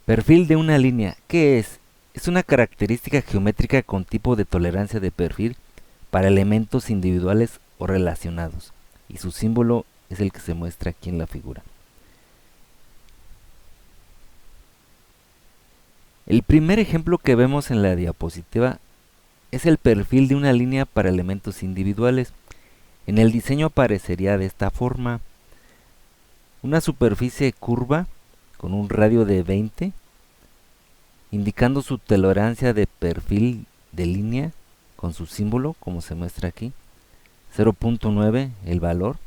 Perfil de una línea. ¿Qué es? Es una característica geométrica con tipo de tolerancia de perfil para elementos individuales o relacionados, y su símbolo es el que se muestra aquí en la figura. El primer ejemplo que vemos en la diapositiva es el perfil de una línea para elementos individuales. En el diseño aparecería de esta forma: una superficie curva con un radio de 20, indicando su tolerancia de perfil de línea con su símbolo, como se muestra aquí, 0.9 el valor,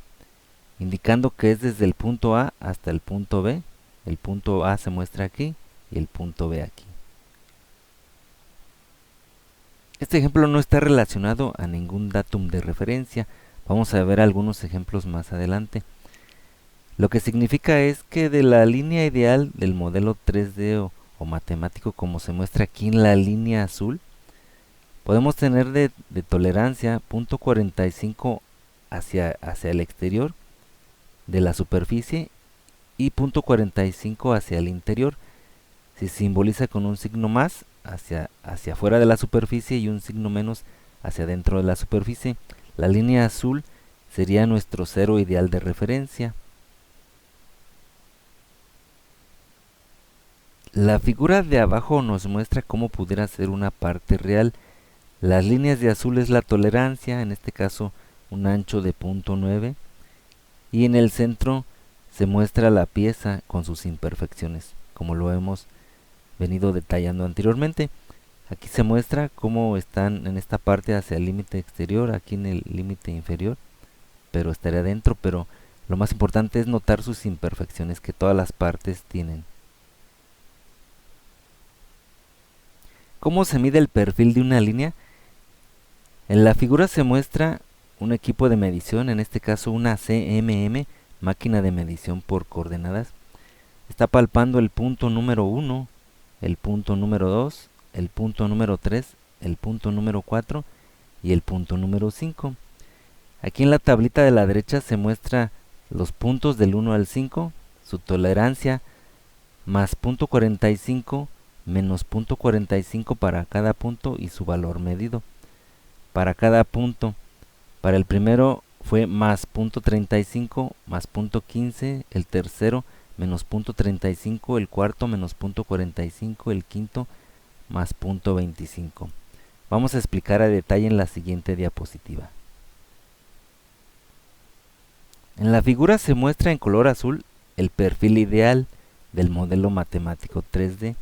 indicando que es desde el punto A hasta el punto B. El punto A se muestra aquí y el punto B aquí. Este ejemplo no está relacionado a ningún datum de referencia. Vamos a ver algunos ejemplos más adelante. Lo que significa es que de la línea ideal del modelo 3D o matemático, como se muestra aquí en la línea azul, podemos tener de tolerancia 0.45 hacia el exterior de la superficie y 0.45 hacia el interior. Se simboliza con un signo más hacia afuera de la superficie y un signo menos hacia dentro de la superficie. La línea azul sería nuestro cero ideal de referencia. La figura de abajo nos muestra cómo pudiera ser una parte real. Las líneas de azul es la tolerancia, en este caso un ancho de 0.9, y en el centro se muestra la pieza con sus imperfecciones, como lo hemos venido detallando anteriormente. Aquí se muestra cómo están en esta parte hacia el límite exterior, aquí en el límite inferior, pero estaría dentro. Pero lo más importante es notar sus imperfecciones que todas las partes tienen. ¿Cómo se mide el perfil de una línea? En la figura se muestra un equipo de medición, en este caso una CMM, máquina de medición por coordenadas. Está palpando el punto número 1, el punto número 2, el punto número 3, el punto número 4 y el punto número 5. Aquí en la tablita de la derecha se muestra los puntos del 1 al 5, su tolerancia, más 0.45 menos 0.45 para cada punto y su valor medido. Para cada punto, para el primero fue más 0.35 más 0.15, el tercero menos 0.35, el cuarto menos 0.45, el quinto más 0.25. Vamos a explicar a detalle en la siguiente diapositiva. En la figura se muestra en color azul el perfil ideal del modelo matemático 3D,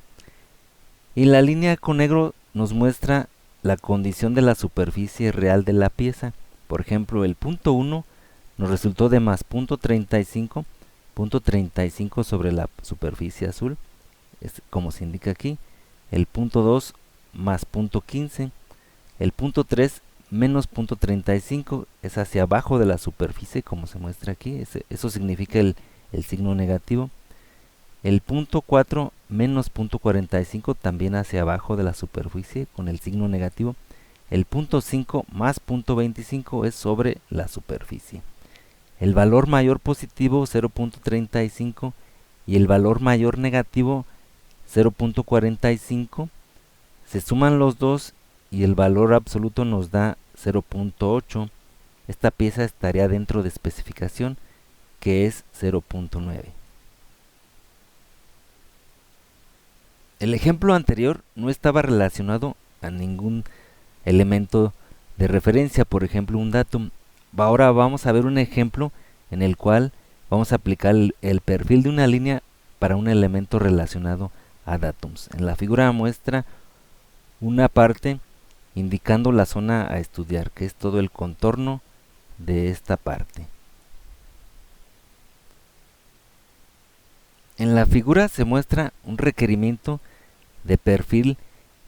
y la línea con negro nos muestra la condición de la superficie real de la pieza. Por ejemplo, el punto 1 nos resultó de más 0.35 sobre la superficie azul, es como se indica aquí. El punto 2 más 0.15, el punto 3 menos 0.35 es hacia abajo de la superficie, como se muestra aquí. Eso significa el signo negativo. El punto 4 menos 0.45 también hacia abajo de la superficie con el signo negativo. El punto 5 más 0.25 es sobre la superficie. El valor mayor positivo 0.35 y el valor mayor negativo 0.45. Se suman los dos y el valor absoluto nos da 0.8. Esta pieza estaría dentro de especificación, que es 0.9. El ejemplo anterior no estaba relacionado a ningún elemento de referencia, por ejemplo un datum. Ahora vamos a ver un ejemplo en el cual vamos a aplicar el perfil de una línea para un elemento relacionado a datums. En la figura muestra una parte indicando la zona a estudiar, que es todo el contorno de esta parte. En la figura se muestra un requerimiento de perfil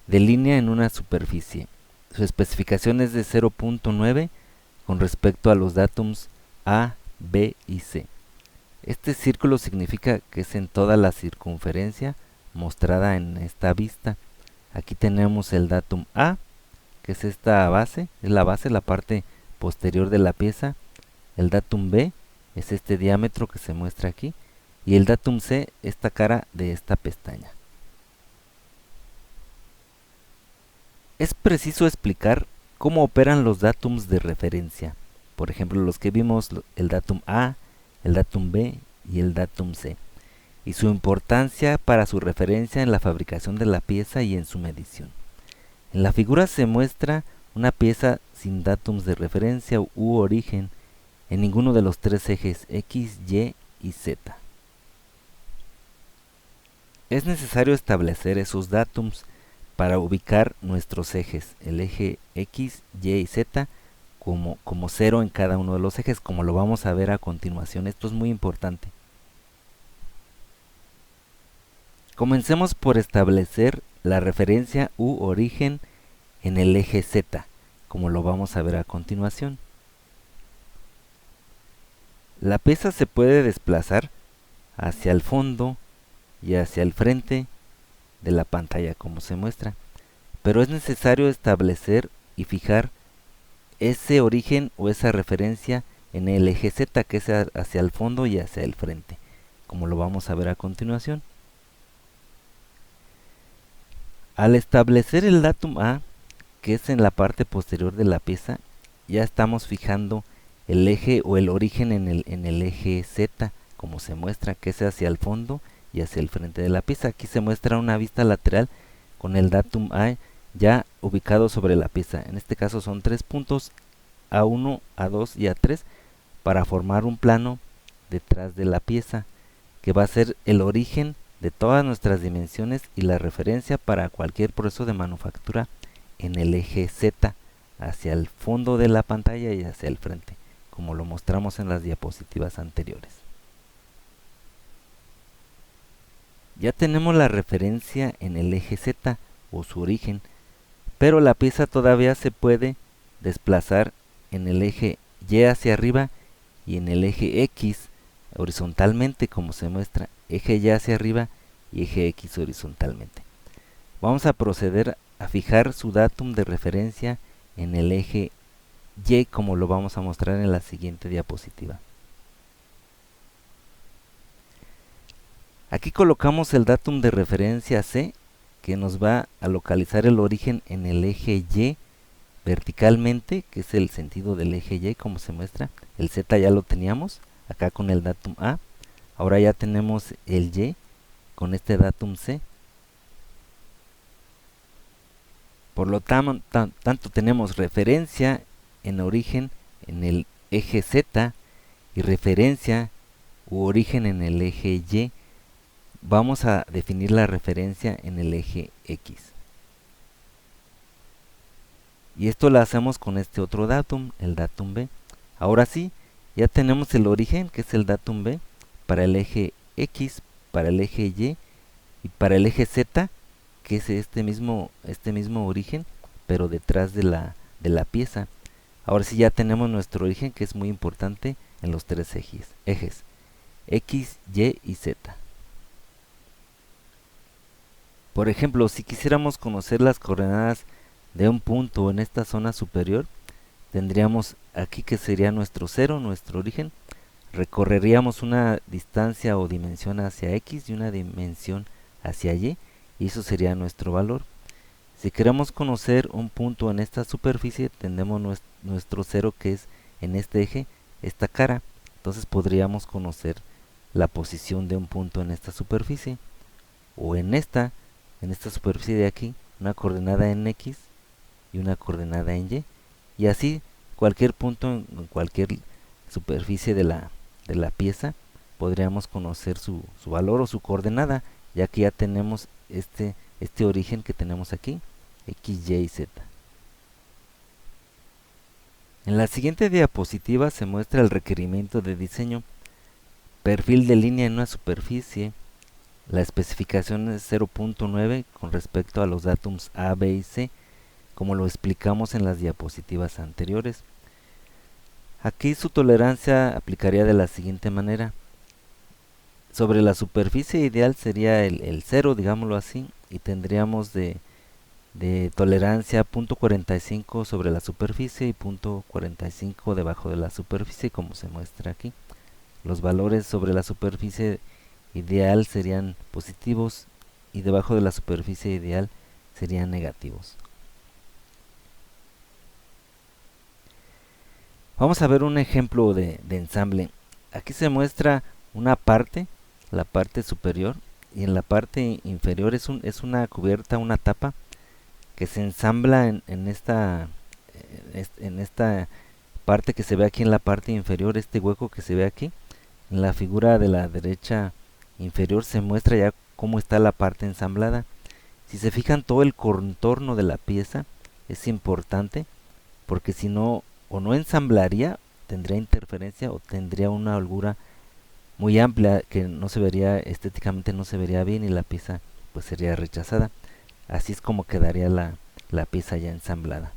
de línea en una superficie. Su especificación es de 0.9 con respecto a los datums A, B y C. Este círculo significa que es en toda la circunferencia mostrada en esta vista. Aquí tenemos el datum A, que es esta base, es la base, la parte posterior de la pieza. El datum B es este diámetro que se muestra aquí, y el datum C, esta cara de esta pestaña. Es preciso explicar cómo operan los datums de referencia. Por ejemplo, los que vimos, el datum A, el datum B y el datum C, y su importancia para su referencia en la fabricación de la pieza y en su medición. En la figura se muestra una pieza sin datums de referencia u origen en ninguno de los tres ejes X, Y y Z. Es necesario establecer esos datums para ubicar nuestros ejes, el eje X, Y y Z, como 0 en cada uno de los ejes, como lo vamos a ver a continuación. Esto es muy importante. Comencemos por establecer la referencia u origen en el eje Z, como lo vamos a ver a continuación. La pieza se puede desplazar hacia el fondo y hacia el frente de la pantalla, como se muestra, pero es necesario establecer y fijar ese origen o esa referencia en el eje Z, que es hacia el fondo y hacia el frente, como lo vamos a ver a continuación. Al establecer el datum A, que es en la parte posterior de la pieza, ya estamos fijando el eje o el origen en el eje Z, como se muestra, que es hacia el fondo y hacia el frente de la pieza. Aquí se muestra una vista lateral con el datum A ya ubicado sobre la pieza. En este caso son 3 puntos, A1, A2 y A3, para formar un plano detrás de la pieza, que va a ser el origen de todas nuestras dimensiones y la referencia para cualquier proceso de manufactura en el eje Z, hacia el fondo de la pantalla y hacia el frente, como lo mostramos en las diapositivas anteriores. Ya tenemos la referencia en el eje Z o su origen, pero la pieza todavía se puede desplazar en el eje Y hacia arriba y en el eje X horizontalmente, como se muestra, eje Y hacia arriba y eje X horizontalmente. Vamos a proceder a fijar su datum de referencia en el eje Y, como lo vamos a mostrar en la siguiente diapositiva. Aquí colocamos el datum de referencia C, que nos va a localizar el origen en el eje Y verticalmente, que es el sentido del eje Y, como se muestra. El Z ya lo teníamos acá con el datum A. Ahora ya tenemos el Y con este datum C. Por lo tanto tenemos referencia en origen en el eje Z y referencia u origen en el eje Y. Vamos a definir la referencia en el eje X. Y esto lo hacemos con este otro datum, el datum B. Ahora sí, ya tenemos el origen, que es el datum B, para el eje X, para el eje Y y para el eje Z, que es este mismo origen, pero detrás de la pieza. Ahora sí ya tenemos nuestro origen, que es muy importante en los tres ejes X, Y y Z. Por ejemplo, si quisiéramos conocer las coordenadas de un punto en esta zona superior, tendríamos aquí que sería nuestro 0, nuestro origen. Recorreríamos una distancia o dimensión hacia X y una dimensión hacia Y, y eso sería nuestro valor. Si queremos conocer un punto en esta superficie, tendremos nuestro 0, que es en este eje, esta cara. Entonces podríamos conocer la posición de un punto en esta superficie, o en esta superficie de aquí, una coordenada en X y una coordenada en y así cualquier punto en cualquier superficie de la pieza podríamos conocer su valor o su coordenada, ya que ya tenemos este origen que tenemos aquí, X, Y y Z. En la siguiente diapositiva se muestra el requerimiento de diseño: perfil de línea en una superficie. La especificación es 0.9 con respecto a los datums A, B y C, como lo explicamos en las diapositivas anteriores. Aquí su tolerancia aplicaría de la siguiente manera: sobre la superficie ideal sería el 0, digámoslo así, y tendríamos de tolerancia 0.45 sobre la superficie y 0.45 debajo de la superficie, como se muestra aquí. Los valores sobre la superficie ideal serían positivos y debajo de la superficie ideal serían negativos. Vamos a ver un ejemplo de ensamble. Aquí se muestra una parte, la parte superior, y en la parte inferior es una cubierta, una tapa, que se ensambla en esta parte que se ve aquí en la parte inferior, este hueco que se ve aquí. En la figura de la derecha inferior se muestra ya cómo está la parte ensamblada. Si se fijan, todo el contorno de la pieza es importante, porque si no, o no ensamblaría, tendría interferencia o tendría una holgura muy amplia que no se vería estéticamente, no se vería bien, y la pieza pues sería rechazada. Así es como quedaría la pieza ya ensamblada.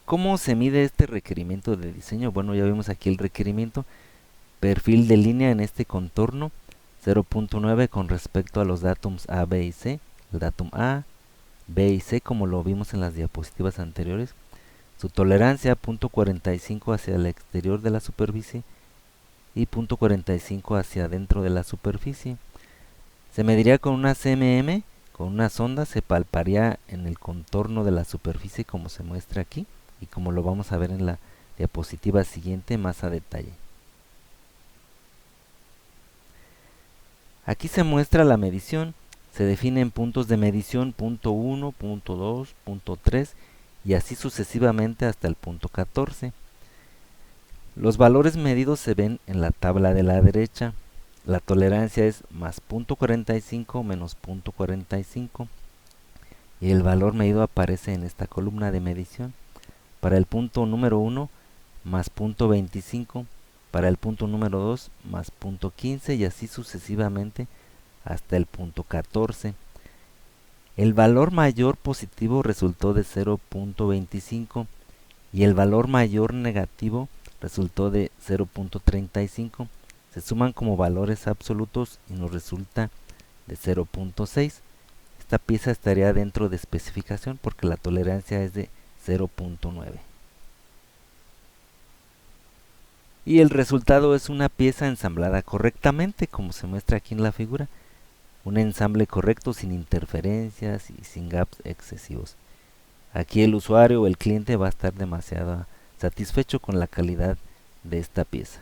¿Cómo se mide este requerimiento de diseño? Bueno, ya vemos aquí el requerimiento. Perfil de línea en este contorno 0.9 con respecto a los datums A, B y C. El datum A, B y C, como lo vimos en las diapositivas anteriores. Su tolerancia 0.45 hacia el exterior de la superficie y 0.45 hacia adentro de la superficie. Se mediría con una CMM, con una sonda se palparía en el contorno de la superficie como se muestra aquí y como lo vamos a ver en la diapositiva siguiente más a detalle. Aquí se muestra la medición, se definen puntos de medición punto 1, punto 2, punto 3 y así sucesivamente hasta el punto 14. Los valores medidos se ven en la tabla de la derecha. La tolerancia es más 0.45 menos 0.45 y el valor medido aparece en esta columna de medición. Para el punto número 1 más 0.25, para el punto número 2 más 0.15 y así sucesivamente hasta el punto 14. El valor mayor positivo resultó de 0.25 y el valor mayor negativo resultó de 0.35. Se suman como valores absolutos y nos resulta de 0.6. Esta pieza estaría dentro de especificación porque la tolerancia es de 0.9. Y el resultado es una pieza ensamblada correctamente, como se muestra aquí en la figura. Un ensamble correcto, sin interferencias y sin gaps excesivos. Aquí el usuario o el cliente va a estar demasiado satisfecho con la calidad de esta pieza.